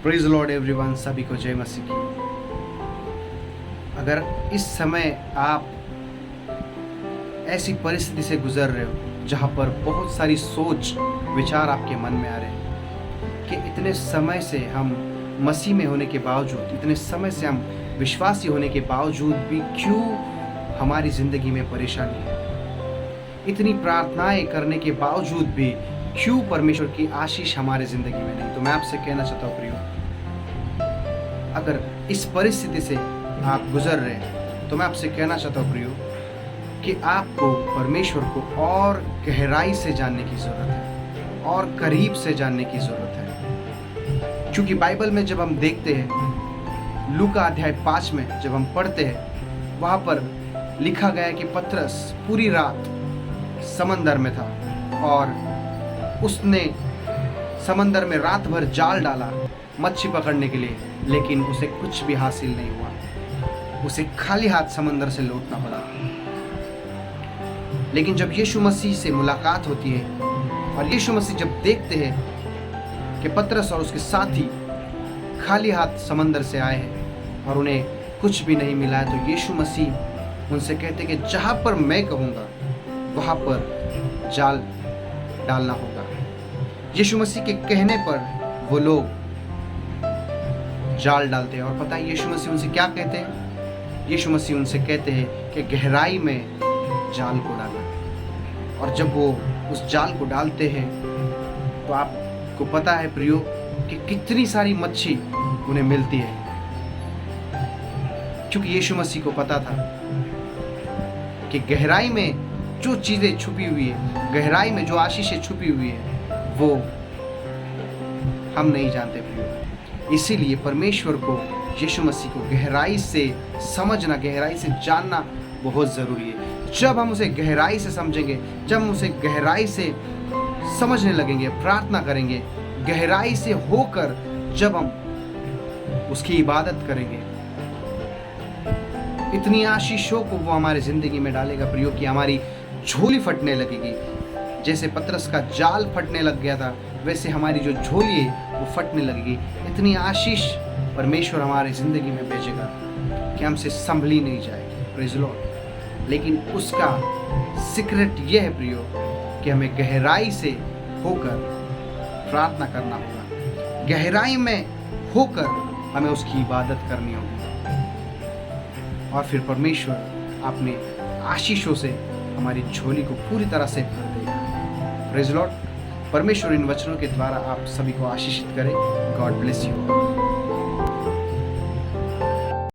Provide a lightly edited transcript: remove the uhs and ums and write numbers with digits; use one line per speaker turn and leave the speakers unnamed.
Praise Lord everyone, सभी को जय मसीह की। अगर इस समय आप ऐसी परिस्थिति से गुजर रहे हो जहाँ पर बहुत सारी सोच विचार आपके मन में आ रहे हैं कि इतने समय से हम मसीह में होने के बावजूद, इतने समय से हम विश्वासी होने के बावजूद भी क्यों हमारी ज़िंदगी में परेशानी है, इतनी प्रार्थनाएं करने के बावजूद भी क्यों परमेश्वर की आशीष हमारे ज़िंदगी में नहीं। तो मैं आपसे कहना चाहता हूँ प्रियो, अगर इस परिस्थिति से आप गुजर रहे हैं तो मैं आपसे कहना चाहता हूँ प्रियो कि आपको परमेश्वर को और गहराई से जानने की ज़रूरत है और करीब से जानने की ज़रूरत है। क्योंकि बाइबल में जब हम देखते हैं, लूका अध्याय 5 में जब हम पढ़ते हैं, वहाँ पर लिखा गया है कि पतरस पूरी रात समंदर में था और उसने समंदर में रात भर जाल डाला मच्छी पकड़ने के लिए, लेकिन उसे कुछ भी हासिल नहीं हुआ। उसे खाली हाथ समंदर से लौटना पड़ा। लेकिन जब यीशु मसीह से मुलाकात होती है और यीशु मसीह जब देखते हैं कि पतरस और उसके साथी खाली हाथ समंदर से आए हैं और उन्हें कुछ भी नहीं मिला है, तो यीशु मसीह उनसे कहते कि जहाँ पर मैं कहूँगा वहाँ पर जाल डालना होगा। यीशु मसीह के कहने पर वो लोग जाल डालते हैं और पता है यीशु मसीह उनसे क्या कहते हैं? यीशु मसीह उनसे कहते हैं कि गहराई में जाल को डालना। और जब वो उस जाल को डालते हैं तो आपको पता है प्रियो कि कितनी सारी मच्छी उन्हें मिलती है, क्योंकि यीशु मसीह को पता था कि गहराई में जो चीज़ें छुपी हुई है, गहराई में जो आशीषें छुपी हुई है, वो हम नहीं जानते प्रियो। इसीलिए परमेश्वर को, यीशु मसीह को गहराई से समझना, गहराई से जानना बहुत ज़रूरी है। जब हम उसे गहराई से समझेंगे, जब हम उसे गहराई से समझने लगेंगे, प्रार्थना करेंगे, गहराई से होकर जब हम उसकी इबादत करेंगे, इतनी आशीषों को वो हमारी ज़िंदगी में डालेगा प्रियो कि हमारी झोली फटने लगेगी। जैसे पतरस का जाल फटने लग गया था, वैसे हमारी जो झोली है वो फटने लगेगी। इतनी आशीष परमेश्वर हमारी ज़िंदगी में भेजेगा कि हमसे संभली नहीं जाएगी। Praise Lord. लेकिन उसका सीक्रेट ये है प्रियो कि हमें गहराई से होकर प्रार्थना करना होगा, गहराई में होकर हमें उसकी इबादत करनी होगी, और फिर परमेश्वर अपने आशीषों से हमारी झोली को पूरी तरह से भर देगा। Praise Lord. परमेश्वर इन वचनों के द्वारा आप सभी को आशीषित करे। God bless you.